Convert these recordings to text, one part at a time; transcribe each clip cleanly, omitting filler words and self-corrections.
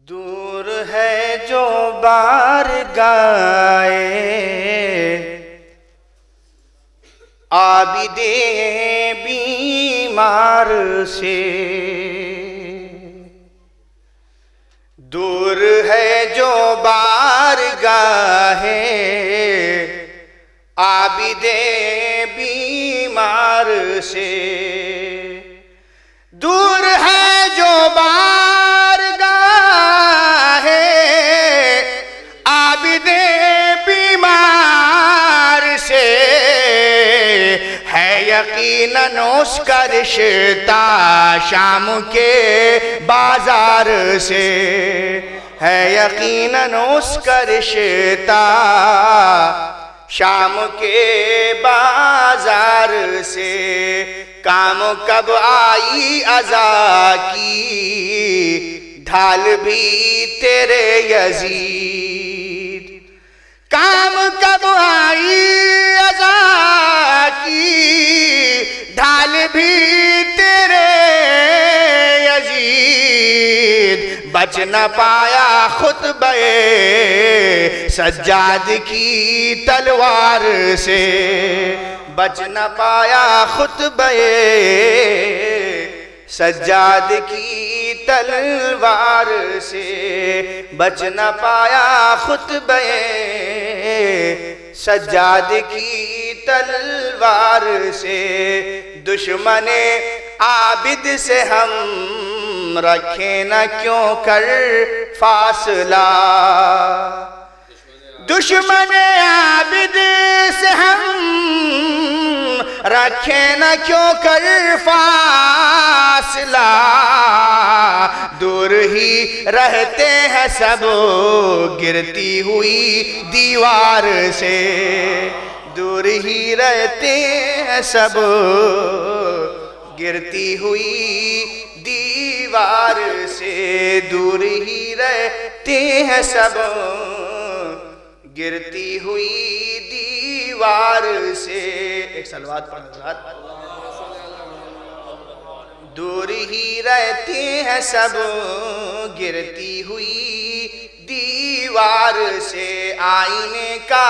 دور ہے جو بارگاہ عابد بیمار سے، دور ہے جو بارگاہ عابد بیمار سے، دور ہے جو بارگاہ عابد بیمار سے، ہے یقیناً اس کا رشتہ شام کے بازار سے، ہے یقیناً اس کا رشتہ شام کے بازار سے، کام کب آئی عزا کی ڈھال بھی تیرے یزید، کام کب آئی عزا کی ڈھال بھی تیرے یزید، بچ نہ پایا خطبہ سجاد کی تلوار سے، بچ نہ پایا خطبہ سجاد کی تلوار سے، بچ نہ پایا خطبہ سجاد کی تلوار سے، دشمن عابد سے ہم رکھیں نہ کیوں کر فاصلہ، دشمن عابد سے ہم رکھیں نہ کیوں کر فاصلہ، دور ہی رہتے ہیں سب گرتی ہوئی دیوار سے، دور ہی رہتے ہیں سب گرتی ہوئی دیوار سے، دور ہی رہتے ہیں سب گرتی ہوئی دیوار سے، ایک صلوات پڑھ حضرات، دور ہی رہتے ہیں سب گرتی ہوئی دیوار سے، آئینے کا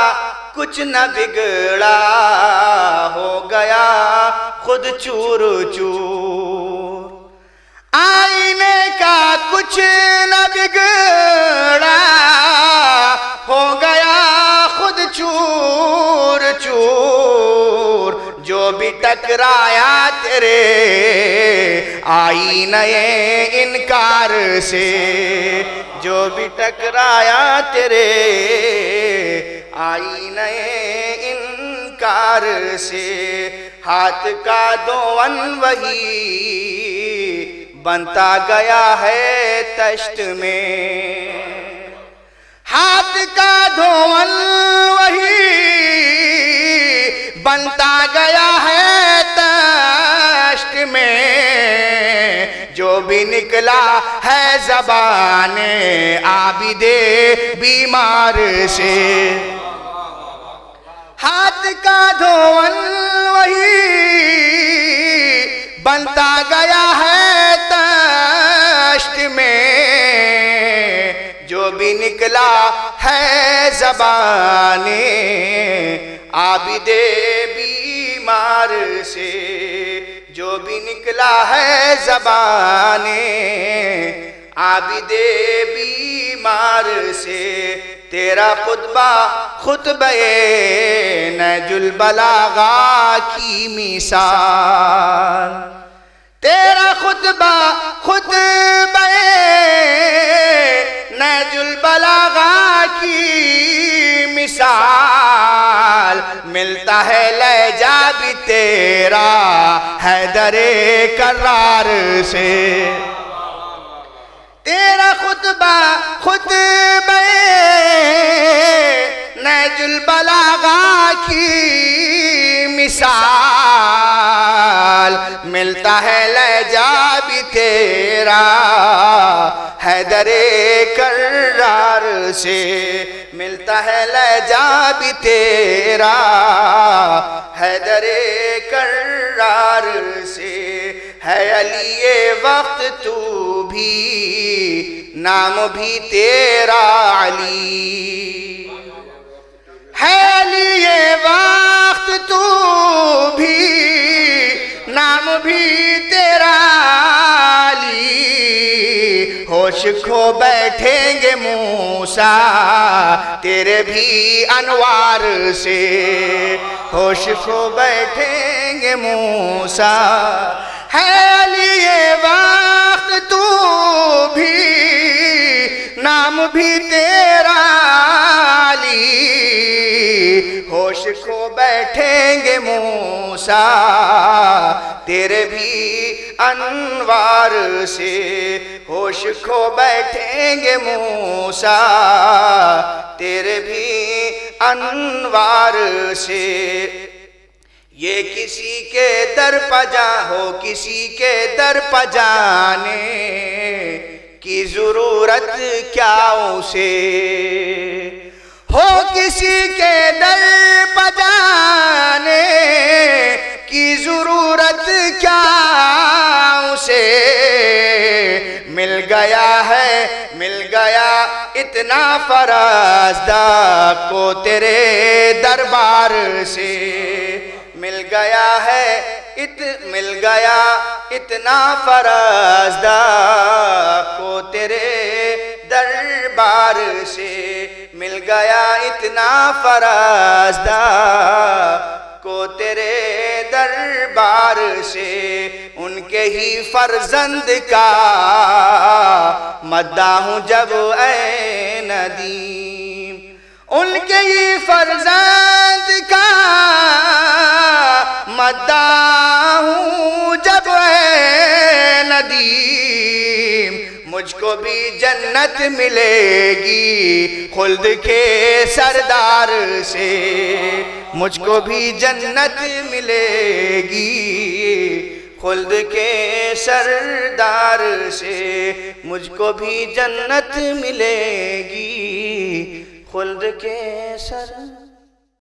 کچھ نہ بگڑا ہو گیا خود چور چور، آئینے کا کچھ نہ بگڑا ہو گیا خود چور چور، جو بھی ٹکرایا تیرے آئینہ انکار سے، جو بھی ٹکرایا تیرے آئینہ انکار سے، ہاتھ کا دون وہی بنتا گیا ہے تشت میں، ہاتھ کا دھون وہی بنتا گیا ہے تشت میں، جو بھی نکلا ہے زبان عابد بیمار سے، ہاتھ کا دھون وہی بنتا گیا ہے تشت میں، جو بھی نکلا ہے زبان عابد بیمار سے، جو بھی نکلا ہے زبان عابد بیمار سے، تیرا خطبہ نہج البلاغہ کی مثال، تیرا خطبہ نہج البلاغہ کی مثال، ملتا ہے لہجہ بھی تیرا حیدر کرار سے، تیرا خطبہ نہج البلاغہ کی مثال، ملتا ہے لہجہ بھی تیرا حیدر کرار سے، ملتا ہے لہجہ بھی تیرا حیدر کرار سے، ہے علی وقت تو بھی نام بھی تیرا علی ہے، لیے وقت تو بھی نام بھی تیرا علی، ہوش کھو بیٹھیں گے موسیٰ تیرے بھی انوار سے، ہوش کھو بیٹھیں گے موسیٰ ہے، لیے وقت تو بھی نام بھی تیرا علی، ہوش کھو بیٹھیں گے موسیٰ تیرے بھی انوار سے، ہوش کھو بیٹھیں گے موسیٰ تیرے بھی انوار سے۔ یہ کسی کے در پجا ہو، کسی کے در پجانے کی ضرورت کیا اسے، ہو کسی کے در پجانے کی ضرورت کیا اسے، مل گیا اتنا فرزدہ کو تیرے دربار سے، مل گیا اتنا فرزدہ کو تیرے دربار سے، مل گیا اتنا فرزدہ کو تیرے دربار سے، ان کے ہی فرزند کا مداح ہوں جب اے ندیم، ان کے ہی فرزند کا مداح ہوں جب اے ندیم، مجھ کو بھی جنت ملے گی خلد کے سردار سے، مجھ کو بھی جنت ملے گی خلد کے سردار سے، مجھ کو بھی جنت ملے گی خلد کے سردار